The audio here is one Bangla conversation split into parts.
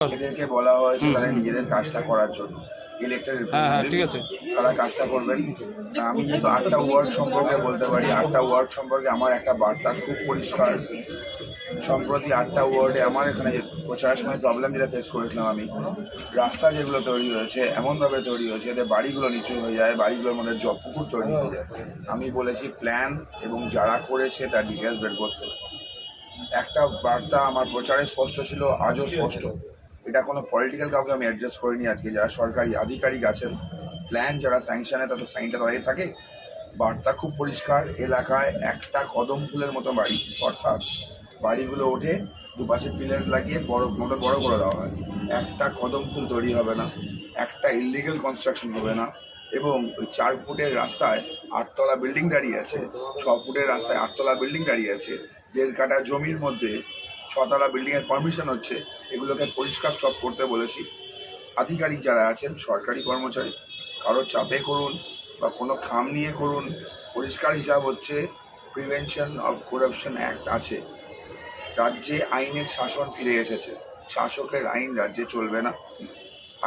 এদেরকে বলা হয়েছে তাদের নিজেদের কাজটা করার জন্য, ইলেক্টেড ঠিক আছে। তারা কাজটা করবেন। আমি যেহেতু 8টা ওয়ার্ড সম্পর্কে বলতে পারি, 8টা ওয়ার্ড সম্পর্কে আমার একটা বার্তা খুব পরিষ্কার। সম্প্রতি 8টা ওয়ার্ডে আমার এখানে প্রচারের সময় প্রবলেম যেটা ফেস করেছিলাম আমি, রাস্তা যেগুলো তৈরি হয়েছে এমনভাবে তৈরি হয়েছে যাতে বাড়িগুলো নিচু হয়ে যায়, বাড়িগুলোর মধ্যে পুকুর তৈরি হয়ে যায়। আমি বলেছি প্ল্যান এবং যারা করেছে তার ডিটেলস বের করতে। একটা বার্তা আমার প্রচারে স্পষ্ট ছিল, আজও স্পষ্ট। এটা কোনো পলিটিক্যাল কাউকে আমি অ্যাড্রেস করিনি আজকে। যারা সরকারি আধিকারিক আছেন, প্ল্যান যারা স্যাংশনে তাদের সাইনটা দাঁড়িয়ে থাকে। বার্তা খুব পরিষ্কার, এলাকায় একটা কদম ফুলের মতো বাড়ি, অর্থাৎ বাড়িগুলো ওঠে দুপাশে পিলার লাগিয়ে বড় করে দেওয়া হয়। একটা কদম ফুল তৈরি হবে না, একটা ইললিগাল কনস্ট্রাকশন হবে না, এবং ওই 4 ফুটের রাস্তায় 8তলা বিল্ডিং দাঁড়িয়ে আছে, 6 ফুটের রাস্তায় 8তলা বিল্ডিং দাঁড়িয়ে আছে, 1.5 কাঠা জমির মধ্যে 6তলা বিল্ডিংয়ের পারমিশন হচ্ছে। এগুলোকে পরিষ্কার স্টপ করতে বলেছি। আধিকারিক যারা আছেন, সরকারি কর্মচারী, কারো চাপে করুন বা কোনো খাম নিয়ে করুন, পরিষ্কার হিসাব হচ্ছে প্রিভেনশন অফ করাপশন অ্যাক্ট আছে। রাজ্যে আইনের শাসন ফিরে এসেছে, শাসকের আইন রাজ্যে চলবে না,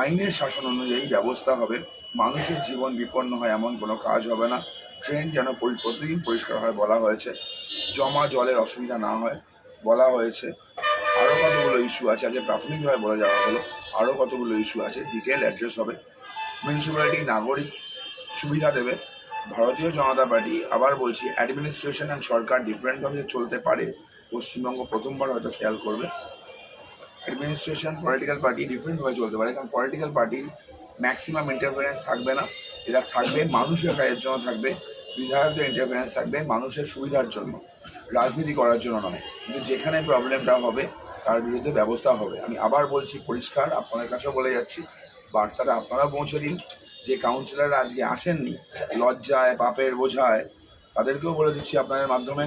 আইনের শাসন অনুযায়ী ব্যবস্থা হবে। মানুষের জীবন বিপন্ন হয় এমন কোনো কাজ হবে না। ট্রেন যেন প্রতিদিন পরিষ্কার হয় বলা হয়েছে, জমা জলের অসুবিধা না হয় বলা হয়েছে। আরও কতগুলো ইস্যু আছে, আজকে প্রাথমিকভাবে বলে যাওয়া হলো। আরও কতগুলো ইস্যু আছে, ডিটেল অ্যাড্রেস হবে। মিউনিসিপ্যালিটি নাগরিক সুবিধা দেবে। ভারতীয় জনতা পার্টি, আবার বলছি, অ্যাডমিনিস্ট্রেশন অ্যান্ড সরকার ডিফারেন্টভাবে চলতে পারে। পশ্চিমবঙ্গ প্রথমবার হয়তো খেয়াল করবে। অ্যাডমিনিস্ট্রেশন পলিটিক্যাল পার্টি ডিফারেন্টভাবে চলতে পারে, কারণ পলিটিক্যাল পার্টির ম্যাক্সিমাম ইন্টারফারেন্স থাকবে না। এরা থাকবে মানুষের কাজের জন্য, থাকবে বিধায়কদের ইন্টারফারেন্স থাকবে মানুষের সুবিধার জন্য, রাজনীতি করার জন্য নয়। কিন্তু যেখানে প্রবলেমটা হবে তার বিরুদ্ধে ব্যবস্থা হবে। আমি আবার বলছি পরিষ্কার, আপনাদের কাছেও বলে যাচ্ছি, বার্তাটা আপনারা পৌঁছে দিন। যে কাউন্সিলররা আজকে আসেননি লজ্জায় পাপের বোঝায়, তাদেরকেও বলে দিচ্ছি আপনাদের মাধ্যমে,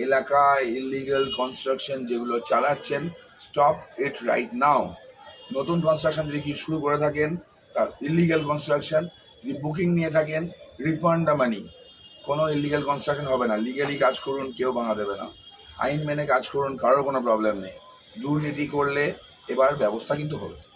এলাকায় ইললিগাল কনস্ট্রাকশন যেগুলো চালাচ্ছেন, স্টপ ইট রাইট নাও। নতুন কনস্ট্রাকশন যদি কিছু শুরু করে থাকেন, তার ইললিগাল কনস্ট্রাকশন যদি বুকিং নিয়ে থাকেন, রিফান্ড দ্য মানি। কোনো ইললিগাল কনস্ট্রাকশন হবে না। লিগালি কাজ করুন, কেউ বাধা দেবে না। আইন মেনে কাজ করুন, কারোর কোনো প্রবলেম নেই। দুর্নীতি করলে এবার ব্যবস্থা কিন্তু হবে।